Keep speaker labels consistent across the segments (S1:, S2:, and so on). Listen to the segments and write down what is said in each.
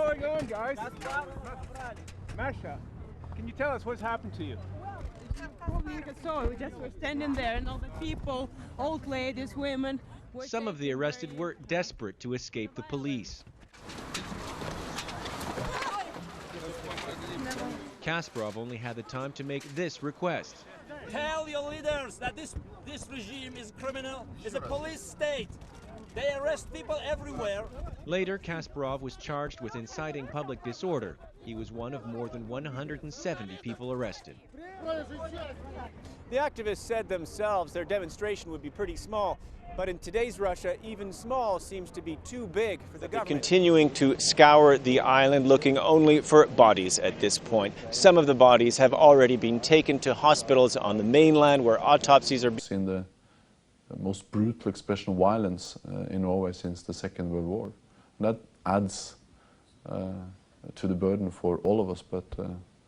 S1: going on, guys? Masha, can you tell us what's happened to you?
S2: We just were standing there, and all the people, old ladies, women.
S3: Some of the arrested were desperate to escape the police. Kasparov only had the time to make this request.
S4: Tell your leaders that this regime is criminal, is a police state. They arrest people everywhere.
S3: Later, Kasparov was charged with inciting public disorder. He was one of more than 170 people arrested.
S5: The activists said themselves their demonstration would be pretty small. But in today's Russia, even small seems to be too big for the government. Continuing to scour the island, looking only for bodies at this point. Some of the bodies have already been taken to hospitals on the mainland where autopsies are
S6: being the most brutal expression of violence in Norway since the Second World War. That adds to the burden for all of us.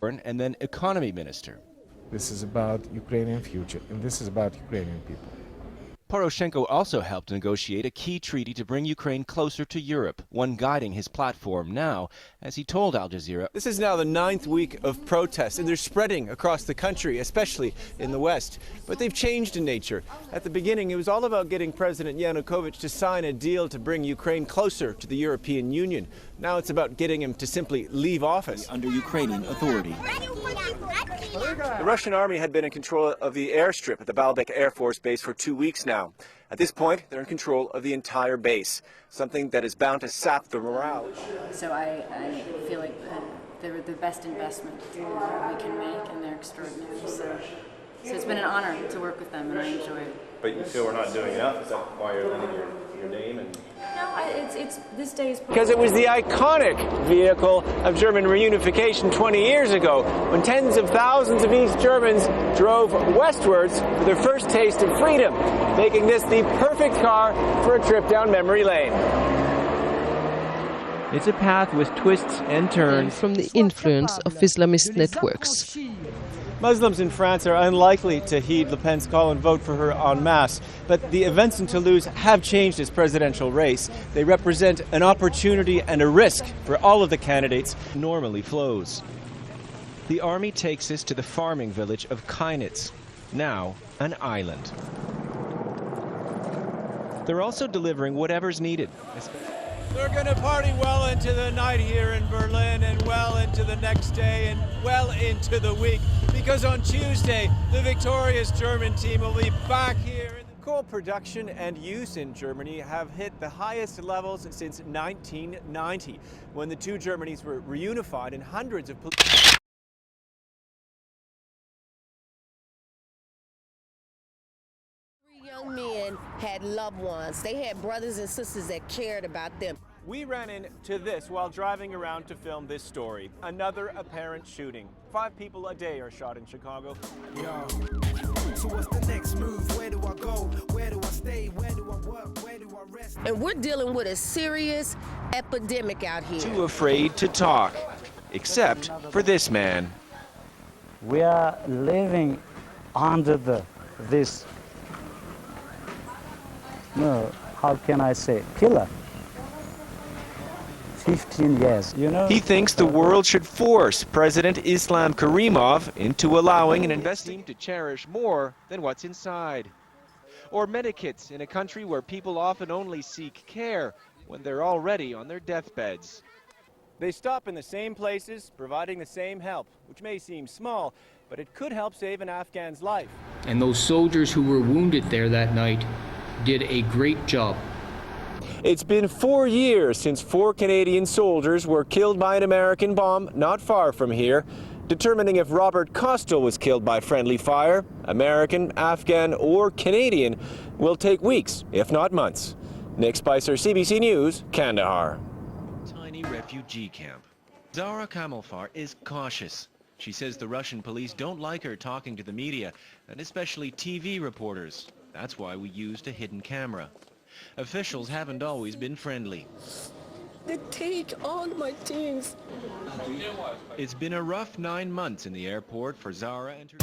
S3: And then economy minister.
S1: This is about Ukrainian future, and this is about Ukrainian people.
S3: Poroshenko also helped negotiate a key treaty to bring Ukraine closer to Europe, one guiding his platform now, as he told Al Jazeera.
S5: This is now the 9th week of protests, and they're spreading across the country, especially in the West. But they've changed in nature. At the beginning, it was all about getting President Yanukovych to sign a deal to bring Ukraine closer to the European Union. Now it's about getting him to simply leave office.
S3: Under Ukrainian authority.
S5: The Russian army had been in control of the airstrip at the Baalbek Air Force Base for 2 weeks now. At this point, they're in control of the entire base, something that is bound to sap the morale.
S7: So I feel like they're the best investment we can make, and they're extraordinary. So it's been an honor to work with them, and I enjoy it.
S5: But you feel we're not doing enough? Is that why you're lending your name?
S7: No, it's this day is...
S5: Because it was the iconic vehicle of German reunification 20 years ago, when tens of thousands of East Germans drove westwards for their first taste of freedom, making this the perfect car for a trip down memory lane.
S3: It's a path with twists and turns.
S8: From the influence of Islamist networks.
S5: Muslims in France are unlikely to heed Le Pen's call and vote for her en masse, but the events in Toulouse have changed this presidential race. They represent an opportunity and a risk for all of the candidates.
S3: Normally flows. The army takes us to the farming village of Kainitz, now an island. They're also delivering whatever's needed.
S5: They're going to party well into the night here in Berlin, and well into the next day, and well into the week, because on Tuesday the victorious German team will be back here. Coal production and use in Germany have hit the highest levels since 1990, when the two Germanys were reunified and hundreds of
S9: young men had loved ones. They had brothers and sisters that cared about them.
S5: We ran into this while driving around to film this story. Another apparent shooting. 5 people a day are shot in Chicago.
S10: Yo. So what's the next move? Where do I go? Where do I stay? Where do I work? Where do I rest?
S9: And we're dealing with a serious epidemic out here.
S3: Too afraid to talk, except for this man.
S11: We are living under this, no, how can I say, pillar. 15 years, you know.
S3: He thinks the world should force President Islam Karimov into allowing an investing to cherish more than what's inside. Or medikits in a country where people often only seek care when they're already on their deathbeds.
S5: They stop in the same places, providing the same help, which may seem small, but it could help save an Afghan's life.
S12: And those soldiers who were wounded there that night did a great job.
S5: It's been 4 years since 4 Canadian soldiers were killed by an American bomb not far from here. Determining if Robert Costello was killed by friendly fire, American, Afghan, or Canadian, will take weeks, if not months. Nick Spicer, CBC News, Kandahar.
S3: Tiny refugee camp. Zara Kamalfar is cautious. She says the Russian police don't like her talking to the media, and especially TV reporters. That's why we used a hidden camera. Officials haven't always been friendly.
S13: They take all my things.
S3: It's been a rough 9 months in the airport for Zara and her...